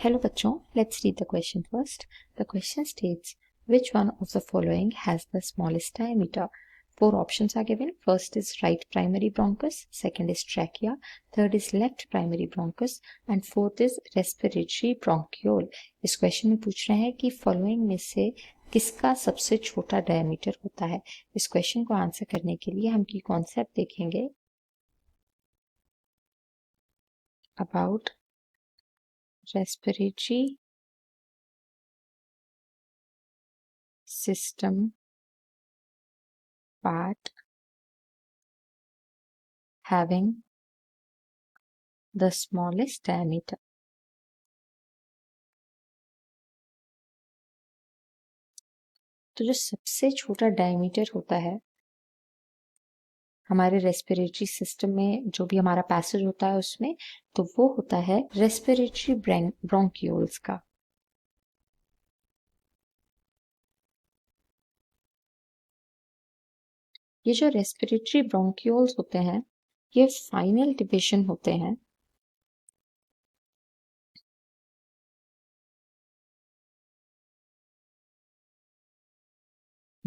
Hello बच्चों, let's read the question first. The question states, which one of the following has the smallest diameter? Four options are given. First is right primary bronchus, second is trachea, third is left primary bronchus and fourth is respiratory bronchiole. इस question में पूछ रहे हैं कि following में से किसका सबसे छोटा डायमीटर होता है. इस क्वेश्चन को आंसर करने के लिए हम की कॉन्सेप्ट देखेंगे about respiratory system part having the smallest diameter. तो जो सबसे छोटा डायमीटर होता है हमारे रेस्पिरेटरी सिस्टम में, जो भी हमारा पैसेज होता है उसमें, तो वो होता है रेस्पिरेटरी ब्रोंकियोल्स का. ये जो रेस्पिरेटरी ब्रोंकियोल्स होते हैं ये फाइनल डिवीजन होते हैं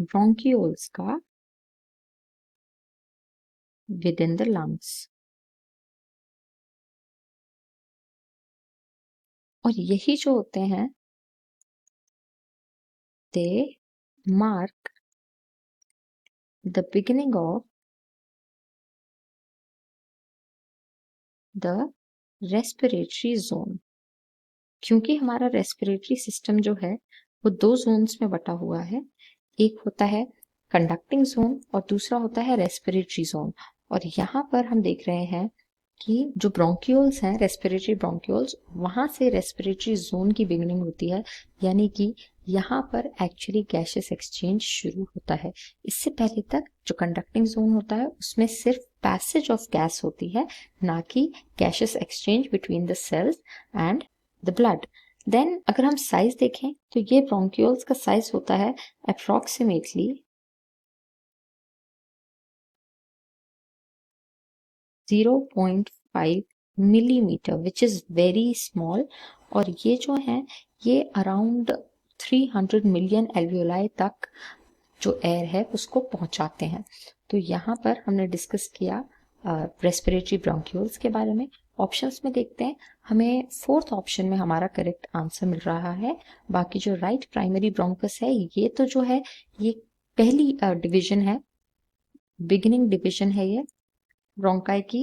ब्रोंकियोल्स का विद इन द लंग्स. और यही जो होते हैं दे mark the beginning of the respiratory zone. क्योंकि हमारा रेस्पिरेटरी सिस्टम जो है वो दो जोन्स में बटा हुआ है. एक होता है कंडक्टिंग जोन और दूसरा होता है रेस्पिरेटरी जोन. और यहाँ पर हम देख रहे हैं कि जो ब्रोंकियोल्स हैं, रेस्पिरेटरी ब्रोंकियोल्स, वहां से रेस्पिरेटरी जोन की बिगिनिंग होती है. यानी कि यहाँ पर एक्चुअली गैसेस एक्सचेंज शुरू होता है. इससे पहले तक जो कंडक्टिंग जोन होता है उसमें सिर्फ पैसेज ऑफ गैस होती है, ना कि gases exchange between the cells and the blood. Then अगर हम साइज देखें तो ये ब्रोंकियोल्स का साइज होता है approximately 0.5 millimetre, which is very small. और ये जो है ये अराउंड 300 मिलियन एल्वियोलाई तक जो एयर है उसको पहुंचाते हैं. तो यहाँ पर हमने डिस्कस किया रेस्पिरेटरी ब्रोंकियोल्स के बारे में. ऑप्शंस में देखते हैं, हमें फोर्थ ऑप्शन में हमारा करेक्ट आंसर मिल रहा है. बाकी जो राइट प्राइमरी ब्रोंकस है ये तो जो है ये पहली डिवीजन है, बिगिनिंग डिवीजन है ये ब्रोंकाई की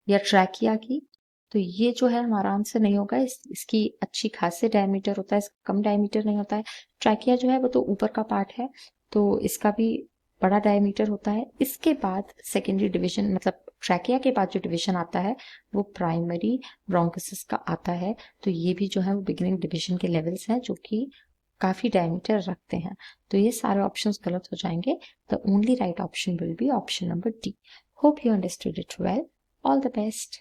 या ट्रैकिया की. तो ये जो है हमारा आंसर नहीं होगा. इसकी अच्छी खासी डायमीटर होता है, इसका कम डायमीटर नहीं होता है. ट्रैकिया जो है वो तो ऊपर का पार्ट है तो इसका भी बड़ा डायमीटर होता है. इसके बाद सेकेंडरी डिवीजन, मतलब ट्रैकिया के बाद जो डिवीजन आता है वो प्राइमरी ब्रोंकोसिस का आता है. तो ये भी जो है वो बिगिनिंग डिवीजन के लेवल्स हैं जो कि काफी डायमीटर रखते हैं. तो ये सारे ऑप्शंस गलत हो जाएंगे. The only right option will be option number D. Hope you understood it well. All the best.